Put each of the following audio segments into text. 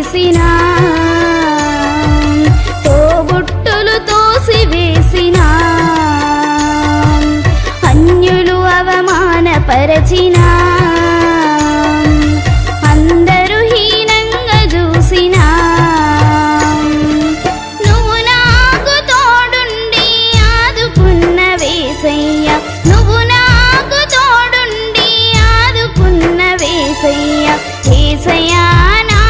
వేసిన తోబుట్టులు తోసివేసిన అన్యులు అవమానపరచిన అందరూ హీనంగా చూసిన నువ్వు నాకు తోడుండి ఆదుకున్న వేసయ్య నువ్వు నాకు తోడుండి ఆదుకున్న వేసయ్య ఏసయ్యా నా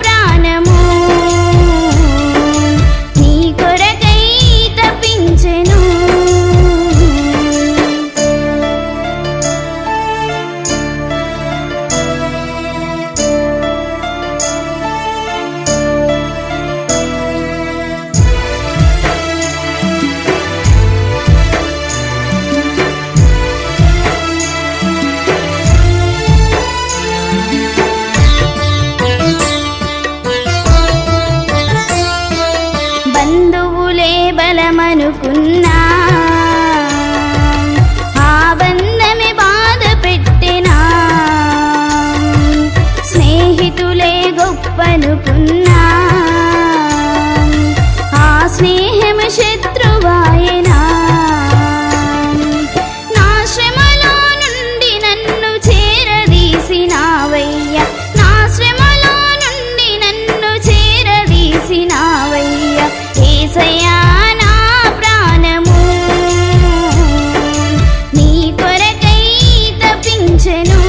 ప్రాణము నీ కొరకై తపించెను బంధువులే బలమనుకున్నా ఆ బంధమే బాధ పెట్టెనా స్నేహితులే గొప్పనుకున్నా ఆ స్నేహం శత్రువాయనా నా శ్రమలో నుండి నన్ను చేరదీసినావయ్య నా శ్రమలో నుండి నన్ను చేరదీసినావయ్య ఏసయ్యా నా ప్రాణము నీ కొరకై తపించెను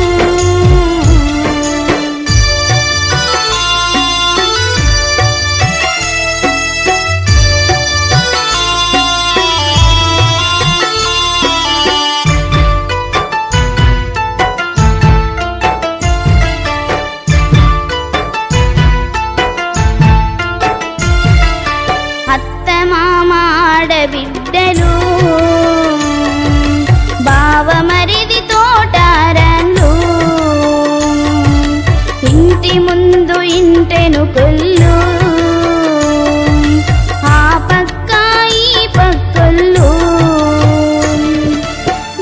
అత్తమామ ఆడబిడ్డలు బావమరిది తోటారన్లు ఇంటి ముందు ఇంటెను కొల్లు ఆ పక్క ఈ పక్కొల్లు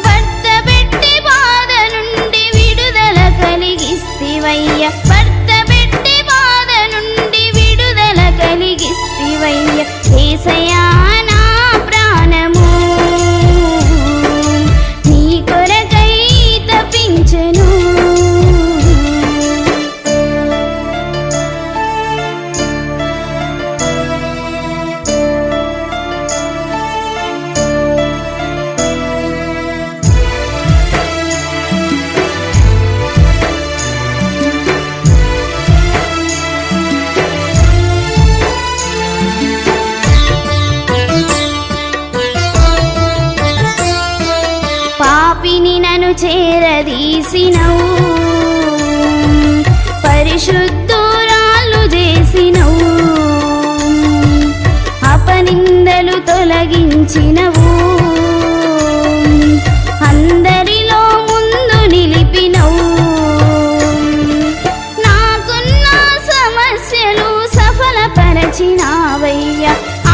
భర్త పెట్టి బాధ నుండి విడుదల కలిగిస్తివయ్య భర్త పెట్టి బాధ నుండి విడుదల కలిగిస్తివయ్య ఏసయ్యా నా ప్రాణము నీ కొరకై తపించెను పాపిని నన్ను చేరదీసినవు పరిశుద్ధురాలు చేసినవు అపనిందలు తొలగించినవు అందరిలో ముందు నిలిపినవు నాకున్న సమస్యలు సఫలపరచినావయ్య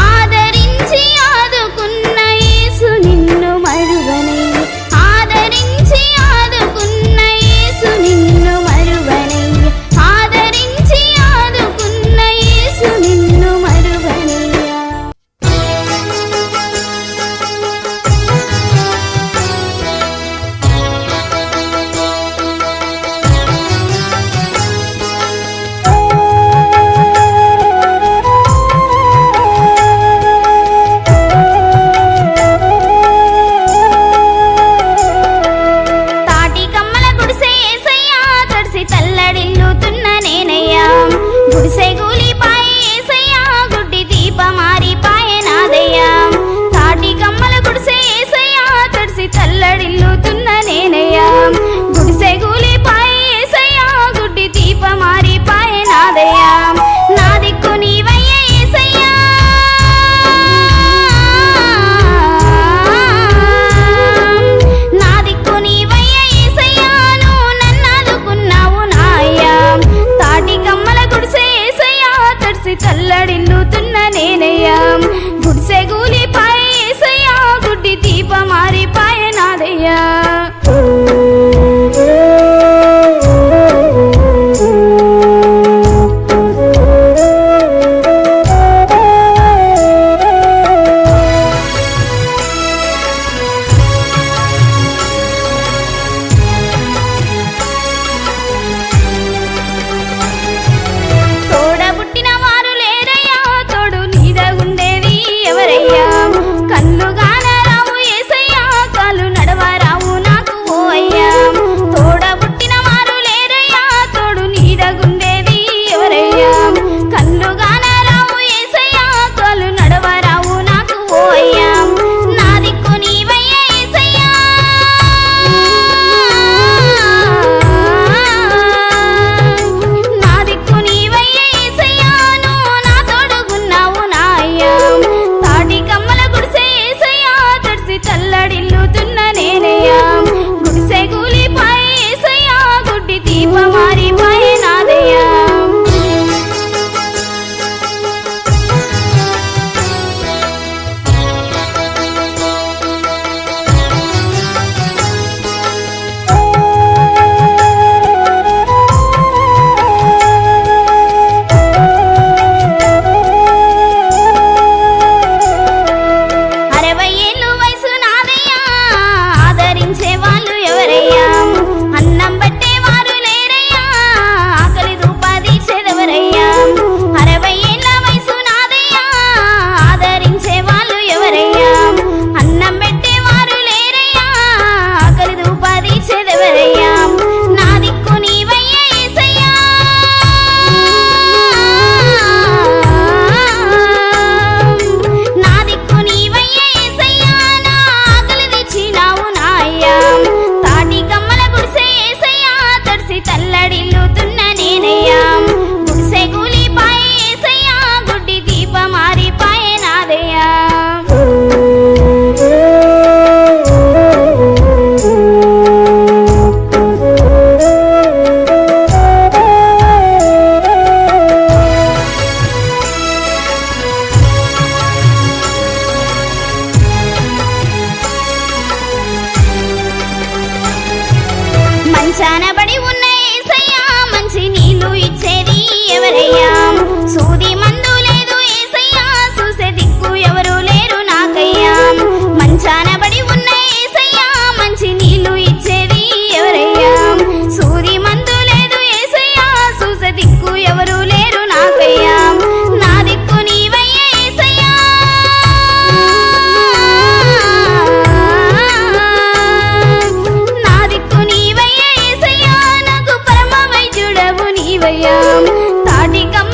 ఆదరించి ఆదుకున్న యేసు నిన్ను మరువనయ్య ఆదరించి ఆదుకున్న యేసు నిన్ను మరువనయ్య ఆదరించి ఆదుకున్న యేసు నిన్ను మరువనయ్య తాటి కమ్మల గుడిసె ఏసయ్యా తడిసి తల్లడిల్లుతున్న నేనయ్యా గుడిసె గూలిపాయ ఏసయ్యా గుడ్డి దీప మారిపాయ నాదయ్యా తాటి కమ్మల గుడిసె ఏసయ్యా తడిసి తల్లడిల్లుతున్న నేనయ్యా గుడిసె గూలిపాయ ఏసయ్యా గుడ్డి దీప మారిపాయ నాదయ్యా నా దిక్కు నీవయ్య ఏసయ్యా నా దిక్కు నీవయ్య ఏసయ్యా నువ్వు నన్ను ఆదుకున్నావు నాయ్యా తాటి కమ్మల గుడిసె ఏసయ్యా తడిసి తల్లడిల్లుతున్న నేనయ్యా గుడిసె గూలిపాయ ఏసయ్యా గుడ్డి దీప మారిపాయ నాదయ్యా ఎవరయ్యా సూది మందు లేదు ఏసయ్యా చూసే దిక్కు ఎవరు లేరు నాకయ్యా మంచానబడి ఉన్న ఏసయ్యా మంచి నీళ్లు ఇచ్చేది ఎవరయ్యా సూది మందు లేదు ఏసయ్యా చూసే దిక్కు ఎవరు లేరు నాకయ్యా నా దిక్కు నీవయ్యా ఏసయ్యా నా దిక్కు నీవయ్యా ఏసయ్యా నాకు పరమ వైద్యుడవు నీవయ్యా తాటికమ్మ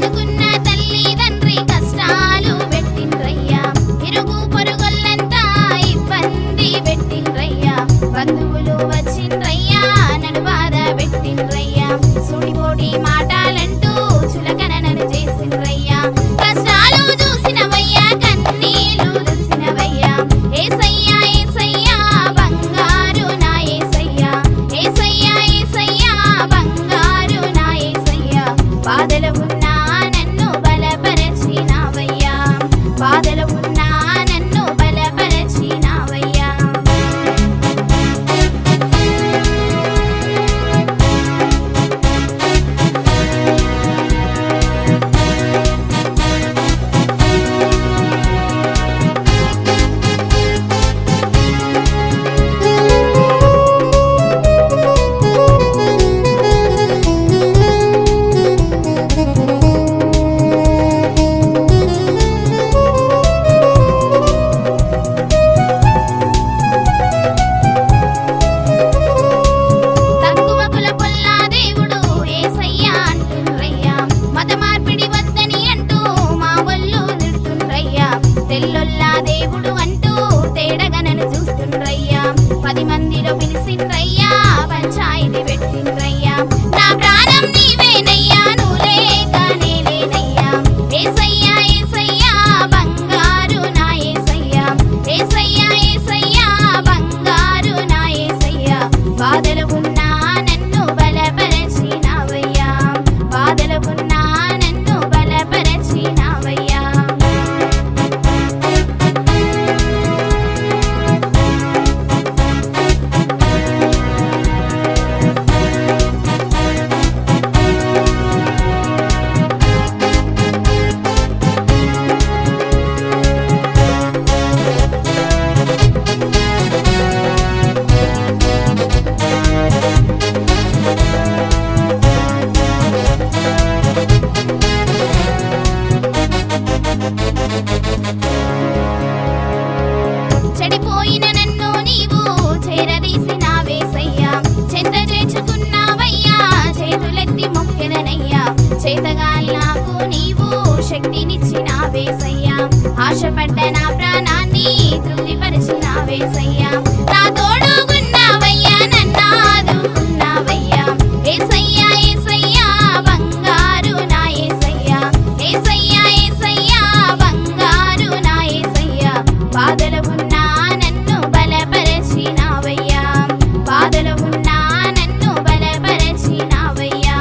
అనుకున్న తల్లిదండ్రి కష్టాలు పెట్టిండ్రయ్యా, ఇరుగు పొరుగులంతా ఇబ్బంది పెట్టిండ్రయ్యా, బంధువులు వచ్చిండ్రయ్యా నన్ను బాధ పెట్టిండ్రయ్యా, సుడిపోటి మాటలంటూ చులకన నన్ను చేసిండ్రయ్యా, కష్టాలు చూసినవయ్యా కన్నీళ్లు దుసినవయ్యా, ఏసయ్యా ఏసయ్యా బంగారు నా ఏసయ్యా, ఏసయ్యా ఏసయ్యా బంగారు నా ఏసయ్యా, బాధలు ఉన్నా నన్ను బలపరచినావయ్యా, బాధలు ఉన్నా నన్ను బలపరచినావయ్యా. తక్కువ కులపుల్లా దేవుడు ఏసయ్యా అంటుండ్రయ్యా, మత మార్పిడి వద్దని అంటూ మా ఒళ్ళు తిడుతుండ్రయ్యా, తెల్లొల్లా దేవుడు అంటూ తేడగా నన్ను చూస్తుండ్రయ్యా, 10 మందిలో పిలిచిండ్రయ్యా పంచాయితీ పెట్టిండ్రయ్యా, నా ప్రాణం నీవేనయ్యా నువ్వు లేక నేలేనయ్యా, ఏసయ్యా ఏసయ్యా బంగారు నా ఏసయ్యా, ఏసయ్యా ఏసయ్యా బంగారు నా ఏసయ్యా, బాధలు ఉన్నా నన్ను బలపరచినావయ్యా, బాధలు ఉన్నా నన్ను బలపరచినావయ్యా. చెడిపోయిన నన్ను నీవు చేరదీసినావేసయ్యా, చెంత చేర్చుకున్నావయ్యా చేతులెత్తి మొక్కెదనయ్యా, చేతగాని నాకు నీవు శక్తినిచ్చినావేసయ్యా, ఆశపడ్డ నా ప్రాణాన్ని తృప్తిపరిచినావేసయ్యా, నా తోడుగున్నావయ్యా నన్ను ఆదుకున్నావయ్యా, ఏసయ్యా ఏసయ్యా బంగారు నా ఏసయ్యా, ఏసయ్యా ఏసయ్యా బంగారు నా ఏసయ్యా, బాధలు ఉన్నా నన్ను బలపరచినావయ్యా, బాధలు ఉన్నా నన్ను బలపరచినావయ్యా.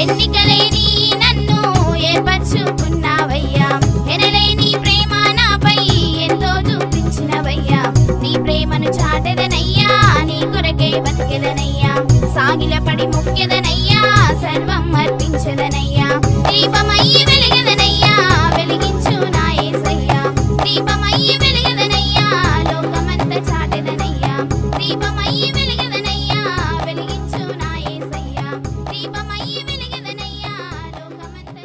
ఎన్నికలేని నన్ను ఏర్పరచుకున్నావయ్యా, ఎనలేని ప్రేమ నాపై ఎంతో చూపించినవయ్యా, నీ ప్రేమను చాటెదనయ్యా నీ కొరకే బతికెదనయ్యా, సాగిలపడి మొక్కెదనయ్యా సర్వం అర్పించెదనయ్యా, దీపమయ్యి వెలిగెదనయ్యా వెలిగించు నా యేసయ్యా, దీపమయ్యి వెలిగెదనయ్యా లోకమంతా చాటెదనయ్యా, దీపమయ్యి వెలిగెదనయ్యా వెలిగించు నా యేసయ్యా, దీపమయ్యి వెలిగెదనయ్యా లోకమంతా.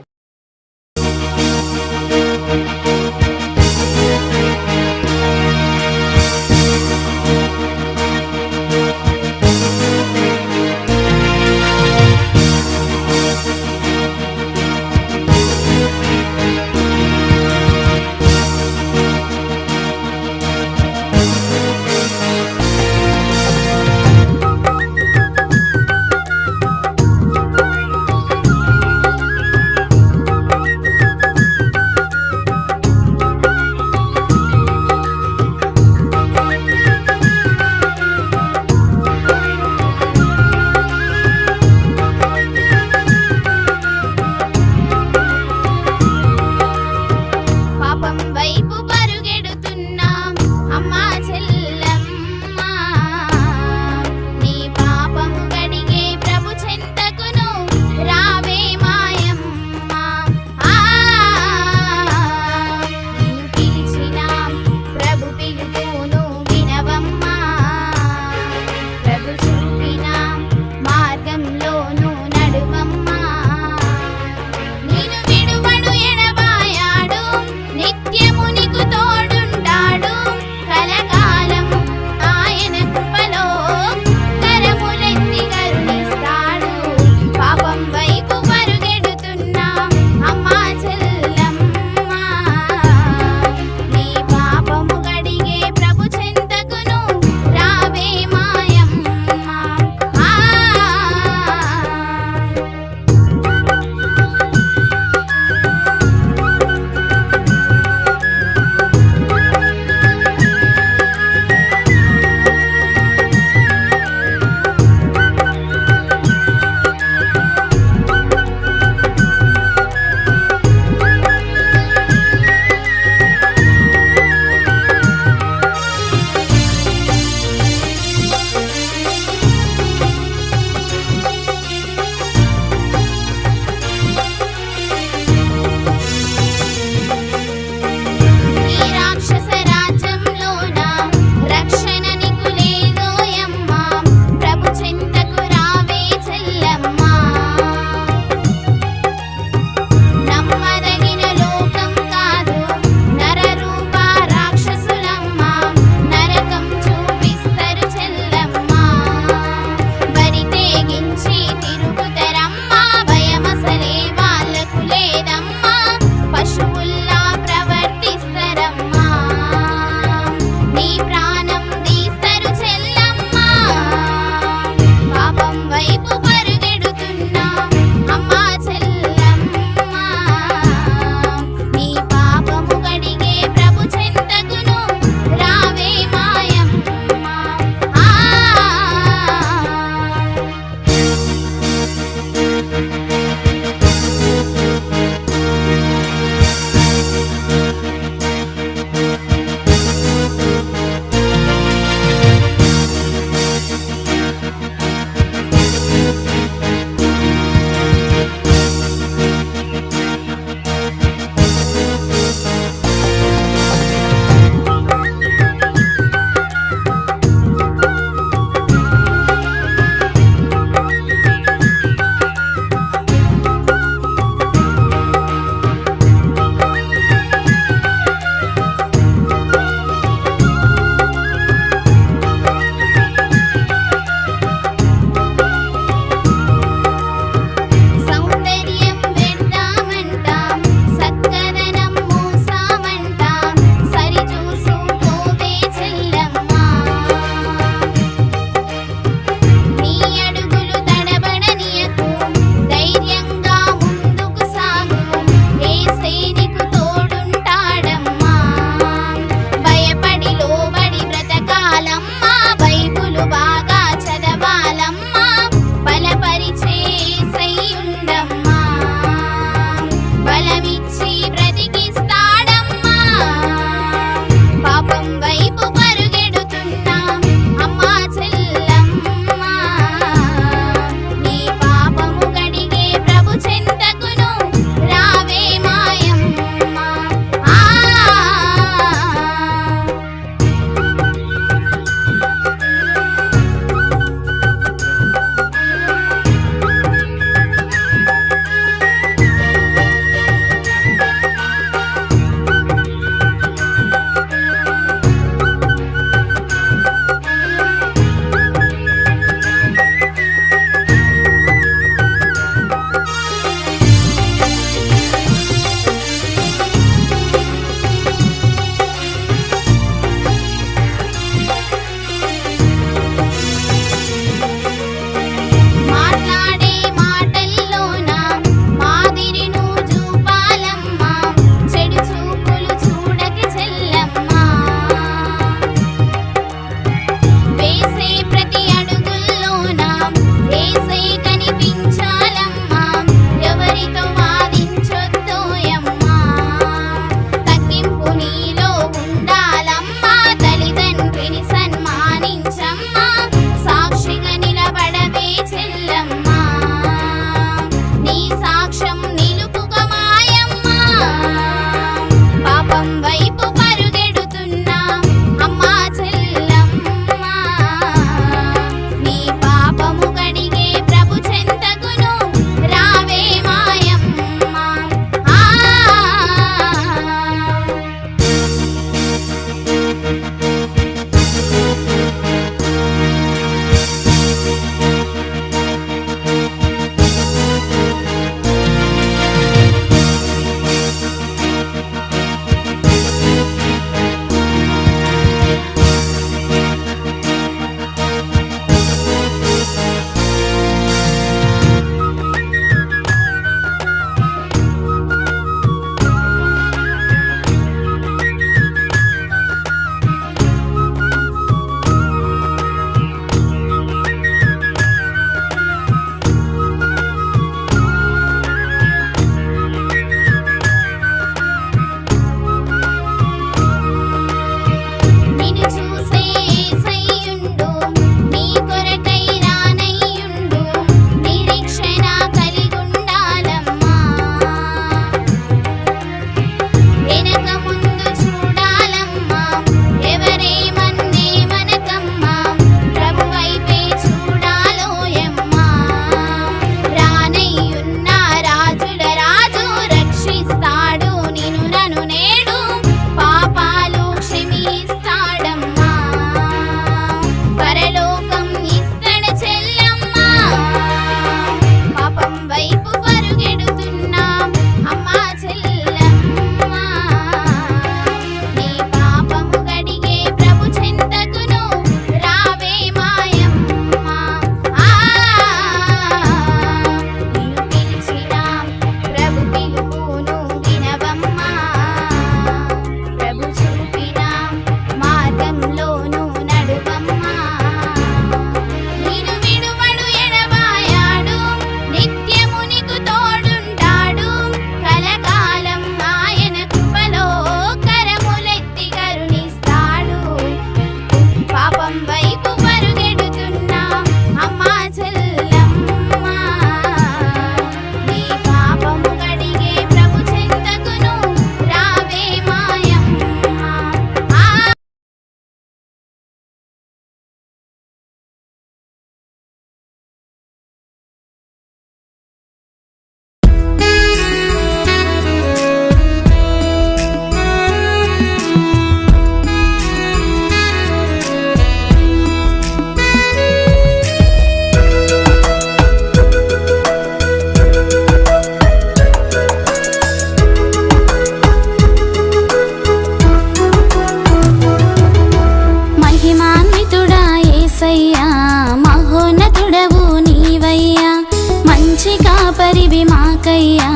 కాపరివి మాకయ్యా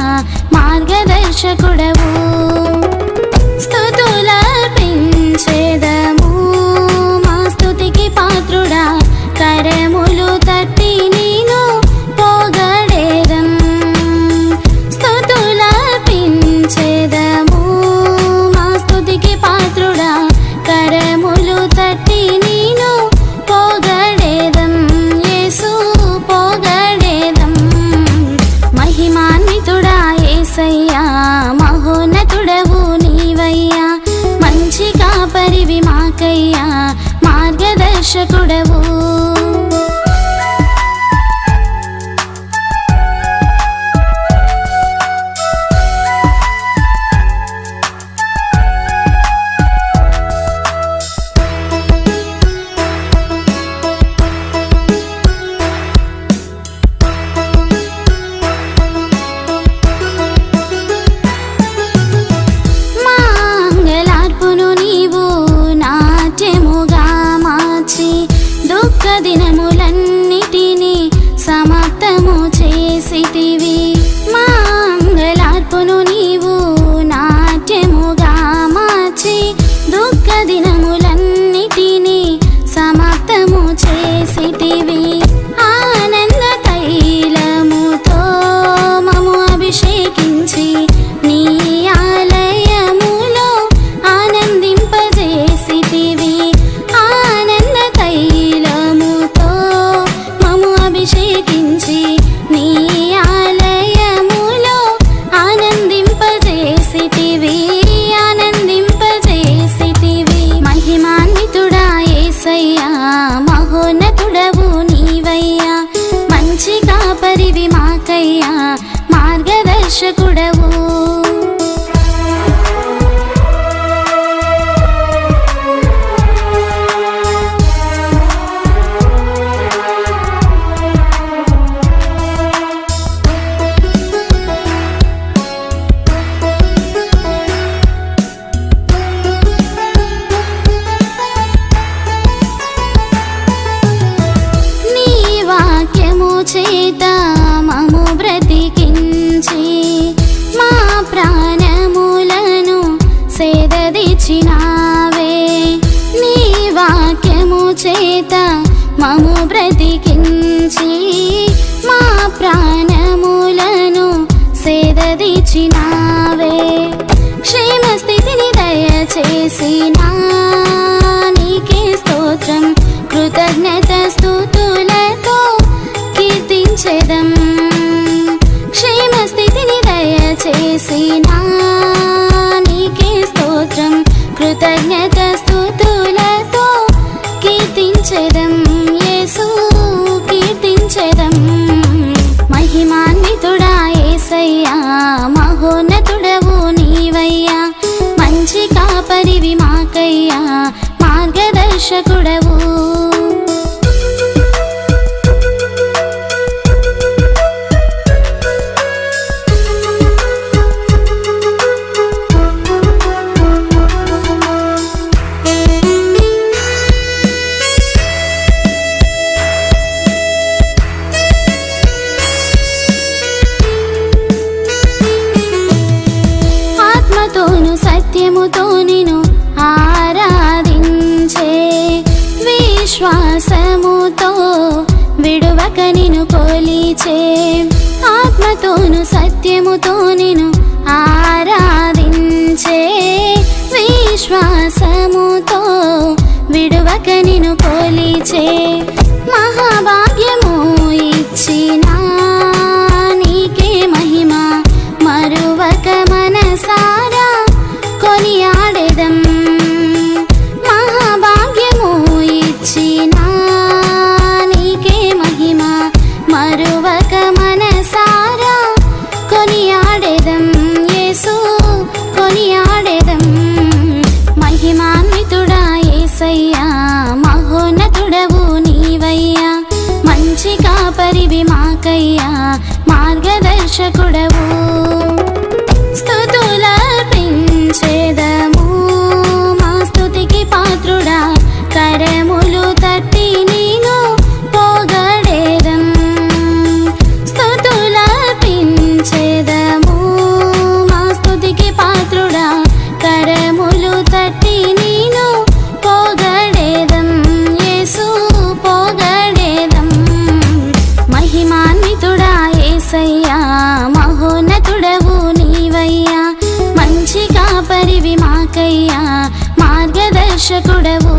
మార్గదర్శకుడవు. స్తుతులర్పించెదము మా స్తుతికి పాత్రుడా, కరములు తట్టి నీను పొగడెదం. స్తుతులర్పించెదము మా స్తుతికి పాత్రుడా, కరములు తట్టి నీను పొగడెదం. యేసు పొగడెదం. మహిమాన్వితుడా యేసయ్యా, మహోన్నతుడవు నీవయ్యా, మంచి కాపరివి మాకయ్యా మార్గదర్శకుడవు. దుఃఖ దినములన్నిటినీ సమాప్తము చేసితివి. మంగళార్పును నీవు నాట్యముగా మార్చి, దుఃఖ దినములన్నిటినీ సమాప్తము చేసితివి. ఆనంద తైలముతో మము అభిషేకించి నీ ఆలయములో ఆనందింపజేసితివి. అభిషేకించి నీ ఆలయములో ఆనందింపజేసితివి, ఆనందింపజేసితివి. మహిమాన్వితుడా యేసయ్యా, మహోన్నతుడవు నీవయ్యా, మంచి కాపరివి మాకయ్యా మార్గదర్శకుడవు. చేత మము బ్రతికించి మా ప్రాణములను సేదదీచినావే. నీ వాక్యము చేత మము బ్రతికించి మా ప్రాణములను సేదదీచినావే. క్షేమ స్థితిని దయచేసినా నీకే స్తోత్రం, కృతజ్ఞత స్తుతులతో కీర్తించెదం. క్షేమ స్థితిని దయచేసినా నీకే స్తోత్రం, కృతజ్ఞత స్తుతులతో కీర్తించెదం. యేసు కీర్తించెదం. మహిమాన్వితుడా యేసయ్యా, మహోన్నతుడవు నీవయ్యా, మంచి కాపరివి మాకయ్యా మార్గదర్శకుడవు. సత్యముతో నిన్ను ఆరాధించే, విశ్వాసముతో విడువక నిన్ను కొలిచే. ఆత్మతోను సత్యముతో నిన్ను ఆరాధించే, విశ్వాసముతో విడువక నిన్ను కొలిచే. మహాభాగ్యము ఇచ్చినా నీకే మహిమ, మరువక మనసారా కొనియాడెదం. మహాభాగ్యము ఇచ్చినా నీకే మహిమ, మరువక మనసారా కొనియాడెదం. యేసు కొనియాడెదం. మహిమాన్వితుడా యేసయ్యా, మహోన్నతుడవు నీవయ్యా, మంచి కాపరివి మాకయ్యా మార్గదర్శకుడవు. స్తుతులర్పించెదము మా స్తుతికి పాత్రుడా, కరములు తట్టి నీను పొగడెదం. స్తుతులర్పించెదము యేసయ్యా మహోన్నతుడవు నీవయ్యా, మంచి కాపరివి మాకయ్యా, మార్గదర్శకుడవు.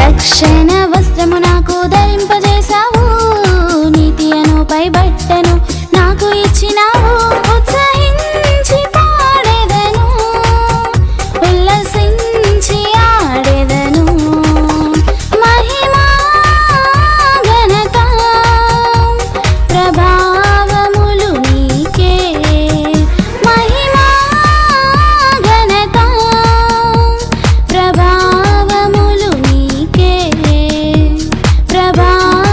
రక్షణ వస్త్రము నాకు ధరింపజేశావు, నీతి అను పై బట్టను నాకు ఇచ్చినావు. ఉత్సహించి పాడెదను, ఉల్లసించి ఆడెదను. మహిమా ఘనత ప్రభావములు నీకే, మహిమా ఘనత ప్రభావములు నీకే, ప్రభావ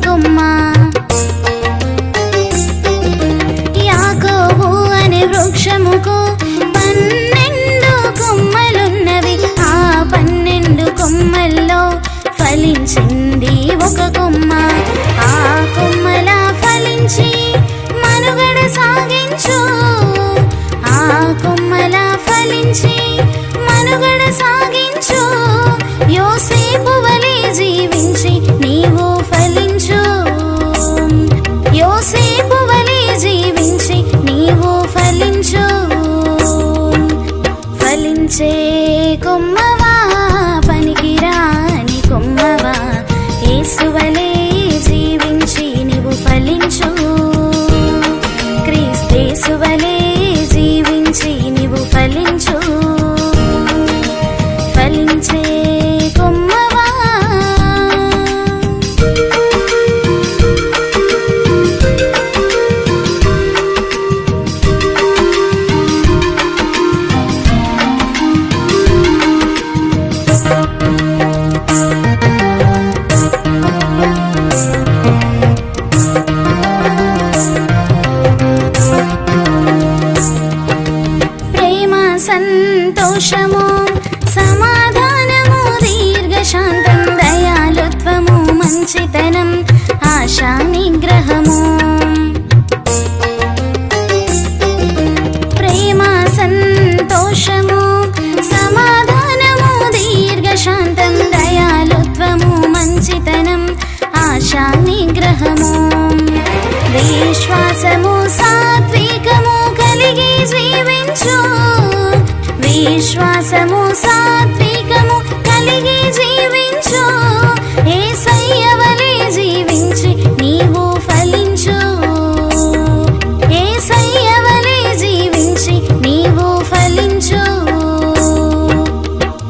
కొమ్మ. యాకోబు అనే వృక్షముకు 12 కొమ్మలున్నవి. ఆ 12 కొమ్మల్లో ఫలించింది ఒక కొమ్మ. ఆ కొమ్మల ఫలించి మనుగడ సాగించు. ఆ కొమ్మల ఫలించి మనుగడ సాగించు. యోసేపు వలె జీవించి నీవు ఫలించు. యోసేపు వలె జీవించి నీవు ఫలించు. ఫలించే కొమ్మవా, పనికిరాని కొమ్మవా, యేసు వలె జీవించి నీవు ఫలించు. క్రీస్తు వలె జీవించి నీవు ఫలించు. ఫలించే కొమ్మవా. ప్రేమ, సంతోషము, సమాధానము, దీర్ఘశాంతం, దయాలుత్వము, మంచితనం, ఆశా నిగ్రహము. ప్రేమ, సంతోషము, సమాధానము, దీర్ఘశాంతం, దయాలుత్వము, మంచితనం, ఆశా నిగ్రహము. విశ్వాసము, సాత్వికము కలిగి జీవించు. విశ్వాసము, సాత్వికము కలిగి జీవించు. యేసయ్య వలె జీవించి నీవు ఫలించు. యేసయ్య వలె జీవించి నీవు ఫలించు.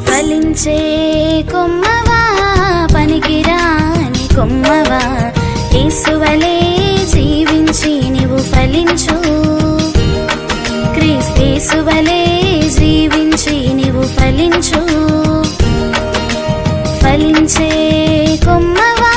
ఫలించే కొమ్మవా, పనికిరాని కొమ్మవా, యేసు వలె జీవించి నీవు ఫలించు. క్రీస్తు వలె జీవించి నీవు ఫలించు. ఫలించే కొమ్మవా.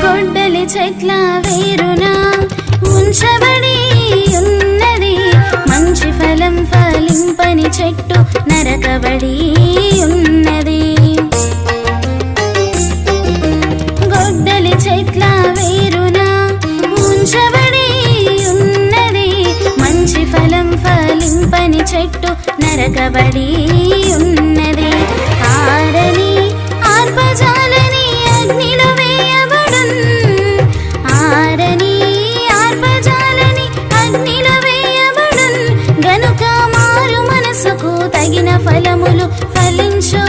గొడ్డలి చెట్ల వేరున ఉంచబడి ఉన్నది. మంచి ఫలం ఫలింపని చెట్టు నరకబడి ఉన్నది. గొడ్డలి చెట్ల వేరున ఉంచబడి ఉన్నది. మంచి ఫలం ఫలింపని చెట్టు నరకబడి ఉన్నది. ఆరని ఆర్పజాలని అగ్నిలో వేయబడున్. ఆరని ఆర్పజాలని అగ్నిలో వేయబడున్. గనుక మారు మనసుకు తగిన ఫలములు ఫలించు.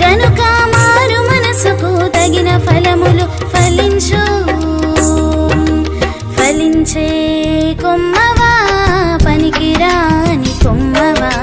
గనుక మారు మనసుకు తగిన ఫలములు ఫలించు. ఫలించే కొమ్మవా, పనికిరాని కొమ్మవా,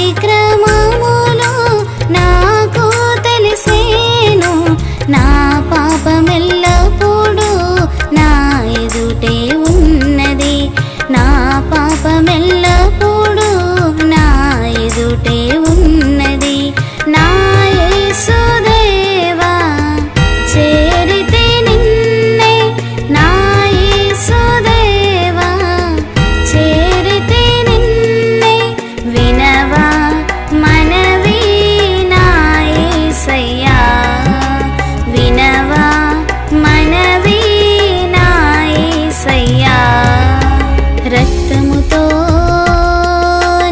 అతిక్రమములు నాకు తెలిసేను, నా పాపమెల్లప్పుడు నా ఎదుటే ఉన్నది, నా పాపమెల్లప్పుడు నా ఎదుటే ఉన్నది. నా యేసుదేవా చేరితే నిన్నే, నా యేసుదేవా చేరితే నిన్నే, వినవా మనవి నా యేసయ్యా, వినవా మనవి నా యేసయ్యా. రక్తముతో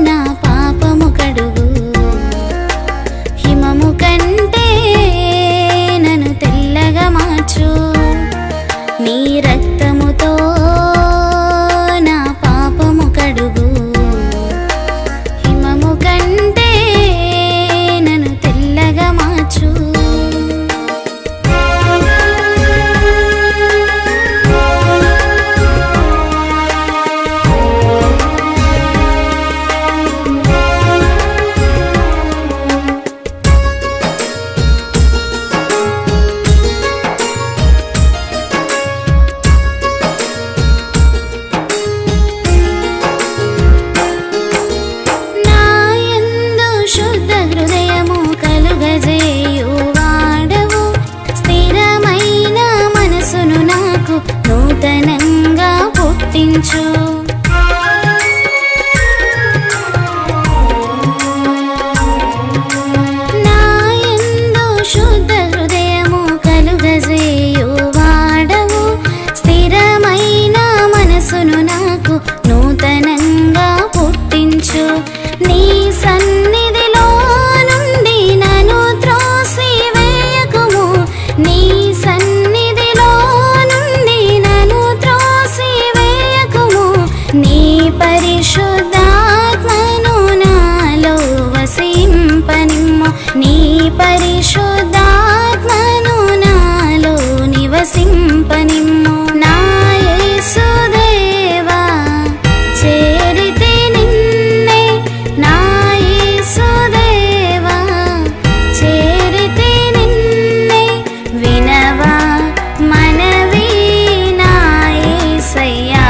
నా పాపము కడుగు, హిమము కంటే నన్ను తెల్లగా మార్చు. నీ రక్తముతో నా పాపము కడుగు, హిమము కంటే నన్ను తెల్లగా మార్చు. నాయందు శుద్ధ హృదయము కలుగజేయు వాడవు, స్థిరమైన మనసును నాకు నూతనంగా పుట్టించు. నాయందు శుద్ధ హృదయము కలుగజేయు వాడవు, స్థిరమైన మనసును నాకు నూతనంగా పుట్టించు. నీ సన్నిధిలో నుండి నన్ను త్రోసివేయకుము, నీ సన్నిధిలో నుండి నన్ను త్రోసివేయకుము. నీ పరిశుద్ధాత్మను నాలో వసింపనిమ్ము, నీ పరిశుద్ధాత్మను నాలో నివసింపనిమ్ము. నా యేసుదేవా చేరితే నిన్నే, నా యేసుదేవా చేరితే నిన్నే, వినవా మనవి నా యేసయ్యా,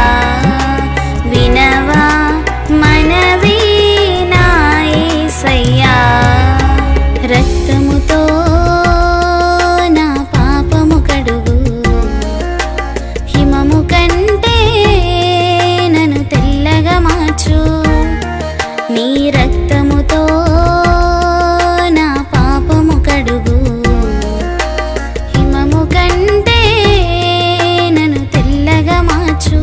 వినవా మనవి నా యేసయ్యా. రక్తముతో నా పాపము కడుగు, హిమము కంటే నన్ను తెల్లగా మార్చు. నీ రక్తముతో నా పాపము కడుగు, హిమము కంటే నన్ను తెల్లగా మార్చు.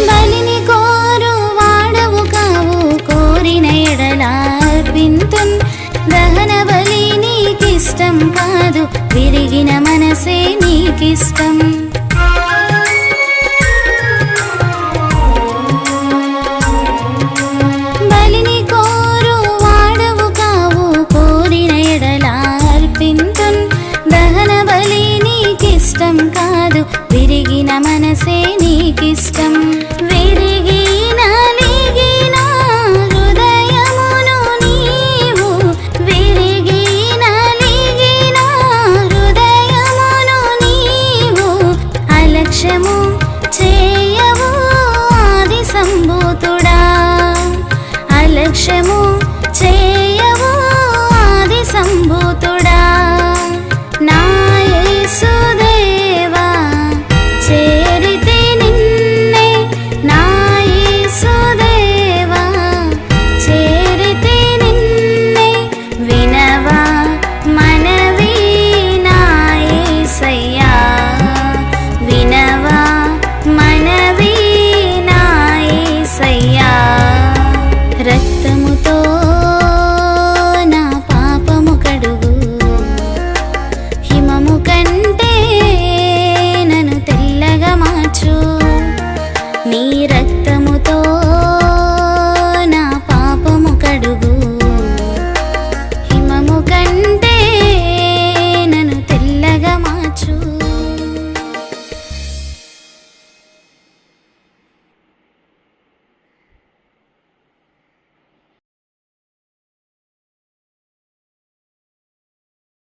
బలిని కోరు వాడవు కావు, కోరిన ఎడల అర్పింతున్. దహన బలి నీకిష్టం కాదు, విరిగిన మనసే నీకిష్టం. బలిని కోరు వాడవు కావు, కోరిన ఎడల అర్పింతున్. దహన బలి నీకిష్టం కాదు, విరిగిన మనసే నీకిష్టం. విరిగి నలిగిన హృదయమును నీవు, విరిగి నలిగిన హృదయమును నీవు నీ